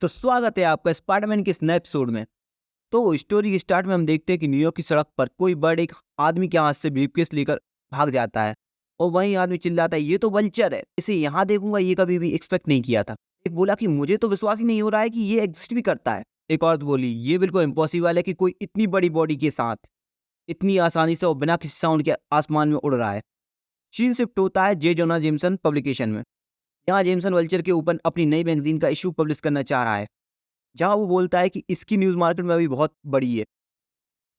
तो स्वागत है आपका स्पाइडरमैन के इस नए एपिसोड में। तो स्टोरी के स्टार्ट में हम देखते हैं कि न्यूयॉर्क की सड़क पर कोई बर्ड एक आदमी के हाथ से ब्रीफकेस लेकर भाग जाता है और वहीं आदमी चिल्लाता है, ये तो वल्चर है, इसे यहाँ देखूंगा, ये कभी भी एक्सपेक्ट नहीं किया था। एक बोला कि मुझे तो विश्वास ही नहीं हो रहा है कि ये एग्जिस्ट भी करता है। एक औरत बोली, ये बिल्कुल इम्पॉसिबल है कि कोई इतनी बड़ी बॉडी के साथ इतनी आसानी से और बिना किसी साउंड के आसमान में उड़ रहा है। सीन शिफ्ट होता है जे जोना जेमसन पब्लिकेशन में। यहाँ जेमसन वल्चर के ऊपर अपनी नई मैगजीन का इशू पब्लिश करना चाह रहा है, जहाँ वो बोलता है कि इसकी न्यूज़ मार्केट में अभी बहुत बड़ी है,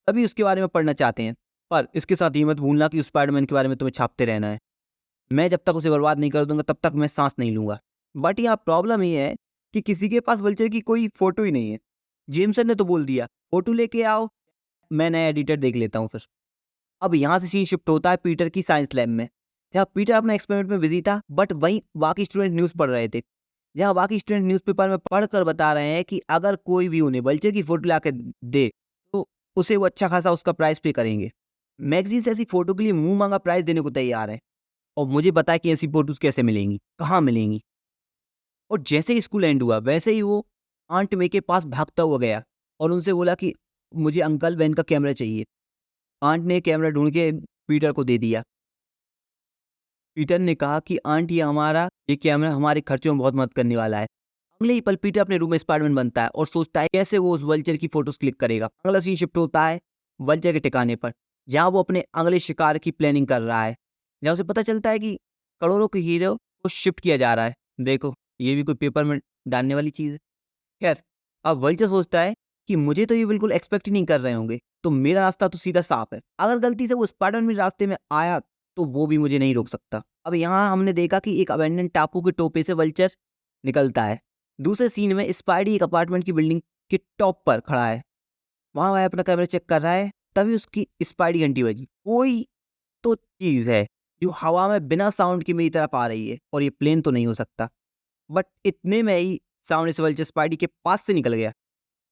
सभी उसके बारे में पढ़ना चाहते हैं। पर इसके साथ ये मत भूलना कि उस स्पाइडरमैन के बारे में तुम्हें छापते रहना है। मैं जब तक उसे बर्बाद नहीं कर दूंगा तब तक मैं सांस नहीं लूंगा। बट यहाँ प्रॉब्लम ये है कि किसी के पास वल्चर की कोई फोटो ही नहीं है। जेमसन ने तो बोल दिया, फोटो लेके आओ, मैं नया एडिटर देख लेता हूँ फिर। अब यहाँ से सीन शिफ्ट होता है पीटर की साइंस लैब में, जहाँ पीटर अपने एक्सपेरिमेंट में बिजी था, बट वहीं बाकी स्टूडेंट न्यूज़ पढ़ रहे थे। जहाँ बाकी स्टूडेंट न्यूज़पेपर में पढ़कर बता रहे हैं कि अगर कोई भी उन्हें वल्चर की फोटो लाके दे तो उसे वो अच्छा खासा उसका प्राइस पे करेंगे। मैगजीन्स ऐसी फोटो के लिए मुंह मांगा प्राइस देने को तैयार है। और मुझे पता है कि ऐसी फोटोज कैसे मिलेंगी, कहाँ मिलेंगी। और जैसे ही स्कूल एंड हुआ वैसे ही वो आंट मे के पास भागता हुआ गया और उनसे बोला कि मुझे अंकल वैन का कैमरा चाहिए। आंट ने कैमरा ढूंढ के पीटर को दे दिया। पीटर ने कहा कि आंट, ये कैमरा हमारे खर्चों में बहुत मदद करने वाला है। अगले ही पल पीटर अपने रूम में स्पाइडरमैन बनता है और सोचता है कैसे वो उस वल्चर की फोटोज क्लिक करेगा। अगला सीन शिफ्ट होता है वल्चर के ठिकाने पर, जहाँ वो अपने अगले शिकार की प्लानिंग कर रहा है। जहाँ उसे पता चलता है कि करोड़ों के हीरो को शिफ्ट किया जा रहा है। देखो, ये भी कोई पेपर में डालने वाली चीज़ है। खैर, अब वल्चर सोचता है कि मुझे तो ये बिल्कुल एक्सपेक्ट ही नहीं कर रहे होंगे, तो मेरा रास्ता तो सीधा साफ है। अगर गलती से वो स्पाइडरमैन मेरे रास्ते में आया तो वो भी मुझे नहीं रोक सकता। अब यहाँ हमने देखा कि एक अबैंडन टापू के टोपे से वल्चर निकलता है। दूसरे सीन में स्पाइडी एक अपार्टमेंट की बिल्डिंग के टॉप पर खड़ा है। वहाँ वह अपना कैमरा चेक कर रहा है, तभी उसकी स्पाइडी घंटी बजी। कोई तो चीज़ है जो हवा में बिना साउंड के मेरी तरफ आ रही है, और ये प्लेन तो नहीं हो सकता। बट इतने में ही सामने से वल्चर स्पाइडी के पास से निकल गया।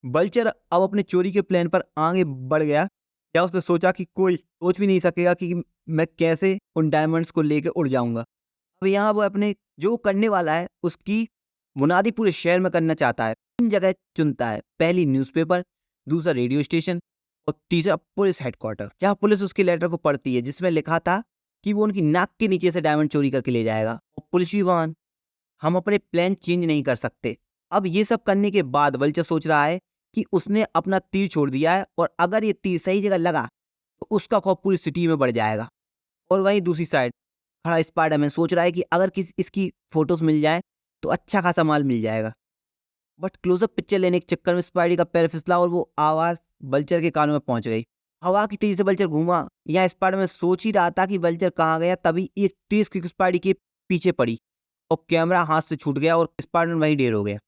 वल्चर अब अपने चोरी के प्लान पर आगे बढ़ गया। क्या उसने सोचा कि कोई सोच भी नहीं सकेगा कि मैं कैसे उन डायमंड्स को लेके उड़ जाऊंगा। अब यहाँ वो अपने जो वो करने वाला है उसकी मुनादी पूरे शहर में करना चाहता है। 3 जगह चुनता है, पहली न्यूज़पेपर, दूसरा रेडियो स्टेशन और तीसरा पुलिस हेडक्वार्टर, जहाँ पुलिस उसके लेटर को पढ़ती है जिसमें लिखा था कि वो उनकी नाक के नीचे से डायमंड चोरी करके ले जाएगा। और पुलिस भी मान, हम अपने प्लान चेंज नहीं कर सकते। अब ये सब करने के बाद वल्चर सोच रहा है कि उसने अपना तीर छोड़ दिया है, और अगर ये तीर सही जगह लगा तो उसका खौफ पूरी सिटी में बढ़ जाएगा। और वहीं दूसरी साइड खड़ा स्पाइडरमैन सोच रहा है कि अगर किसी इसकी फोटोज मिल जाए तो अच्छा खासा माल मिल जाएगा। बट क्लोजअप पिक्चर लेने के चक्कर में स्पाइडी का पैर फिसला और वो आवाज वल्चर के कानों में पहुंच गई। हवा की तेजी से वल्चर घूमा। यहाँ स्पाइडरमैन सोच ही रहा था कि वल्चर कहाँ गया, तभी एक तेज किक स्पाइडी के पीछे पड़ी और कैमरा हाथ से छूट गया और स्पाइडरमैन वहीं ढेर हो गया।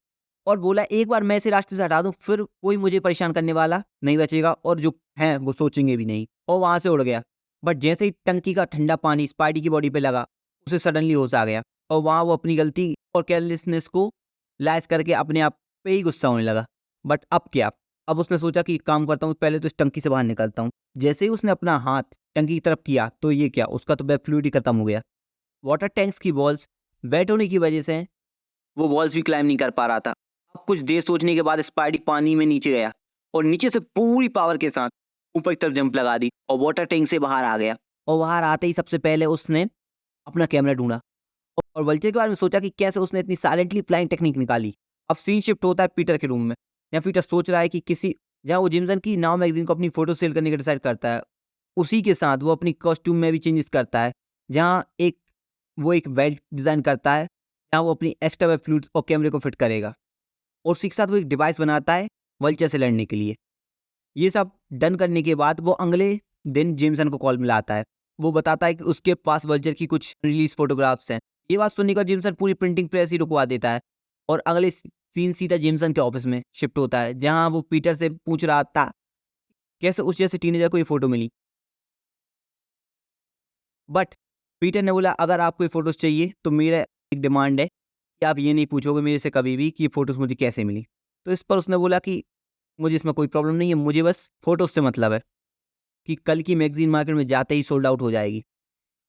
और बोला, एक बार मैं इसे रास्ते से हटा दूं फिर कोई मुझे परेशान करने वाला नहीं बचेगा, और जो हैं वो सोचेंगे भी नहीं। और वहां से उड़ गया। बट जैसे ही टंकी का ठंडा पानी स्पाइडी की बॉडी पे लगा, उसे सडनली होश आ गया और वहां वो अपनी गलती और केयरलेसनेस को लाइज करके अपने आप पे ही गुस्सा होने लगा। बट अब क्या? अब उसने सोचा कि एक काम करता हूँ, पहले तो इस टंकी से बाहर निकलता हूँ। जैसे ही उसने अपना हाथ टंकी की तरफ किया तो ये क्या, उसका तो वेब फ्लूइड ही खत्म हो गया। वाटर टैंक्स की वॉल्स वेट होने की वजह से वो वॉल्स भी क्लाइम नहीं कर पा रहा था। अब कुछ देर सोचने के बाद स्पाइडी पानी में नीचे गया और नीचे से पूरी पावर के साथ ऊपर की तरफ जंप लगा दी और वाटर टैंक से बाहर आ गया। और बाहर आते ही सबसे पहले उसने अपना कैमरा ढूंढा और वल्चर के बारे में सोचा कि कैसे उसने इतनी साइलेंटली फ्लाइंग टेक्निक निकाली। अब सीन शिफ्ट होता है पीटर के रूम में, जहाँ पीटर सोच रहा है कि किसी जहाँ वो जिमसन की नाव मैगजीन को अपनी फोटो सेल करने का डिसाइड करता है, उसी के साथ वो अपनी कॉस्ट्यूम में भी चेंजेस करता है। जहाँ एक बेल्ट डिज़ाइन करता है, जहाँ वो अपनी एक्स्ट्रा वेब फ्लूइड्स और कैमरे को फिट करेगा, और उसी के साथ वो एक डिवाइस बनाता है वल्चर से लड़ने के लिए। ये सब डन करने के बाद वो अगले दिन जेमसन को कॉल मिलाता है। वो बताता है कि उसके पास वल्चर की कुछ रिलीज फोटोग्राफ्स हैं। ये बात सुनने का जेमसन पूरी प्रिंटिंग प्रेस ही रुकवा देता है और अगले सीन सीधा जेमसन के ऑफिस में शिफ्ट होता है, जहाँ वो पीटर से पूछ रहा था कैसे उस जैसे टीनेजर को ये फोटो मिली। बट पीटर ने बोला, अगर आपको ये फोटोज चाहिए तो मेरा एक डिमांड है कि आप ये नहीं पूछोगे मेरे से कभी भी कि ये फोटोज मुझे कैसे मिली। तो इस पर उसने बोला कि मुझे इसमें कोई प्रॉब्लम नहीं है, मुझे बस फोटोज से मतलब है कि कल की मैगजीन मार्केट में जाते ही सोल्ड आउट हो जाएगी।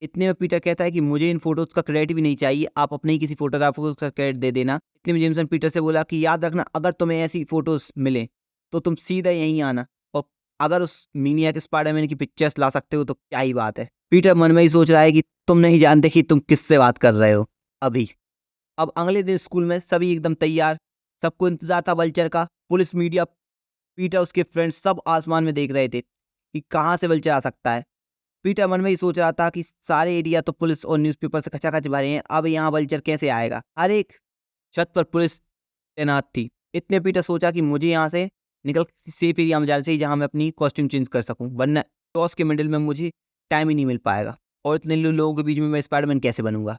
इतने में पीटर कहता है कि मुझे इन फोटोज का क्रेडिट भी नहीं चाहिए, आप अपने ही किसी फोटोग्राफर को उसका क्रेडिट दे देना। इतने में जेमसन पीटर से बोला कि याद रखना, अगर तुम्हें ऐसी फोटोज मिले तो तुम सीधा यहीं आना, और अगर उस मीनिया के स्पाइडरमैन की पिक्चर्स ला सकते हो तो क्या ही बात है। पीटर मन में ही सोच रहा है कि तुम नहीं जानते कि तुम किससे बात कर रहे हो अभी। अब अगले दिन स्कूल में सभी एकदम तैयार, सबको इंतजार था वल्चर का। पुलिस, मीडिया, पीटर, उसके फ्रेंड्स सब आसमान में देख रहे थे कि कहाँ से वल्चर आ सकता है। पीटर मन में ही सोच रहा था कि सारे एरिया तो पुलिस और न्यूज़पेपर से खचाखच भरे हैं, अब यहाँ वल्चर कैसे आएगा। हर एक छत पर पुलिस तैनात थी। इतने पीटर सोचा कि मुझे यहाँ से निकल किसी सेफ एरिया में जाना चाहिए जहाँ मैं अपनी कॉस्ट्यूम चेंज कर सकूँ, वरना टॉस के मिडिल में मुझे टाइम ही नहीं मिल पाएगा, और इतने लोगों के बीच में मैं स्पाइडरमैन कैसे बनूंगा।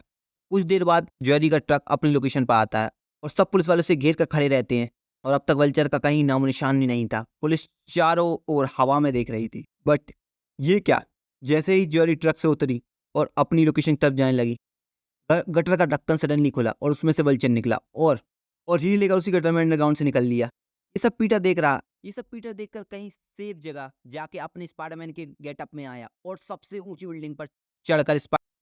कुछ देर बाद जेरी का ट्रक अपनी लोकेशन पर आता है और सब पुलिस वालों से घेर कर खड़े रहते हैं, और अब तक वल्चर का कहीं नामो निशान ही नहीं था। पुलिस चारों ओर हवा में देख रही थी, बट ये क्या। जैसे ही जेरी ट्रक से उतरी और अपनी लोकेशन की तरफ जाने लगी, गटर का ढक्कन सडनली खुला और उसमें से वल्चर निकला और हील लेकर उसी गटर में अंडरग्राउंड से निकल लिया। ये सब पीटर देखकर कहीं सेफ जगह जाके अपने स्पाइडरमैन के गेटअप में आया और सबसे ऊंची बिल्डिंग पर चढ़कर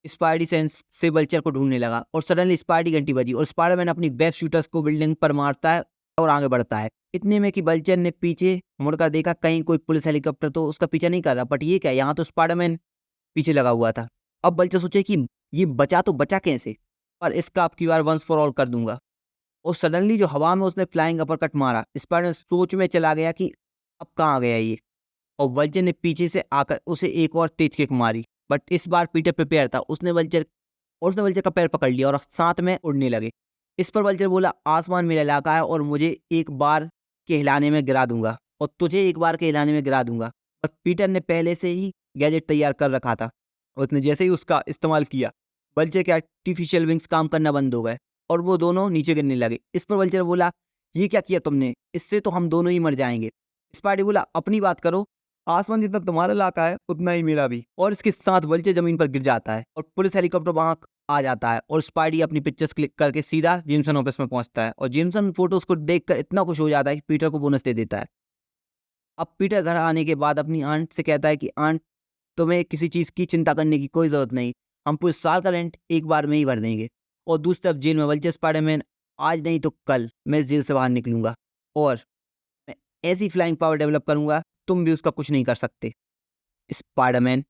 स्पाइडी सेंस से वल्चर को ढूंढने लगा। और सडनली स्पाइडी घंटी बजी और स्पाइडरमैन अपनी वेब शूटर्स को बिल्डिंग पर मारता है और आगे बढ़ता है। इतने में कि वल्चर ने पीछे मुड़कर देखा, कहीं कोई पुलिस हेलीकॉप्टर तो उसका पीछा नहीं कर रहा, बट ये क्या, यहाँ तो स्पाइडरमैन पीछे लगा हुआ था। अब वल्चर सोचे कि ये बचा तो बचा कैसे, और इसका अब की बार वंस फॉर ऑल कर दूंगा। और सडनली जो हवा में उसने फ्लाइंग अपरकट मारा, स्पाइडरमैन सोच में चला गया कि अब कहाँ गया ये, और वल्चर ने पीछे से आकर उसे एक और तेज किक मारी। बट इस बार पीटर प्रिपेयर था, उसने वल्चर का पैर पकड़ लिया और साथ में उड़ने लगे। इस पर वल्चर बोला, आसमान मेरा इलाका है और मुझे एक बार के हिलाने में गिरा दूंगा और तुझे एक बार के हिलाने में गिरा दूंगा। बस पीटर ने पहले से ही गैजेट तैयार कर रखा था, उसने जैसे ही उसका इस्तेमाल किया, वल्चर के आर्टिफिशियल विंग्स काम करना बंद हो गए और वो दोनों नीचे गिरने लगे। इस पर वल्चर बोला, ये क्या किया तुमने, इससे तो हम दोनों ही मर जाएंगे। स्पाइडी बोला, अपनी बात करो, आसमान जितना तुम्हारा इलाका है उतना ही मेरा भी। और इसके साथ वल्चर जमीन पर गिर जाता है और पुलिस हेलीकॉप्टर वहां आ जाता है और स्पाइडी अपनी पिक्चर्स क्लिक करके सीधा जेमसन ऑफिस में पहुंचता है, और जेमसन फोटोज को देखकर इतना खुश हो जाता है कि पीटर को बोनस दे देता है। अब पीटर घर आने के बाद अपनी आंट से कहता है कि आंट, तुम्हें किसी चीज़ की चिंता करने की कोई ज़रूरत नहीं, हम पूरे साल का रेंट एक बार में ही भर देंगे। और दूसरी तरफ जेल में वल्चर स्पाइडरमैन, आज नहीं तो कल मैं इस जेल से बाहर निकलूंगा और मैं ऐसी फ्लाइंग पावर डेवलप करूंगा तुम भी उसका कुछ नहीं कर सकते। स्पाइडरमैन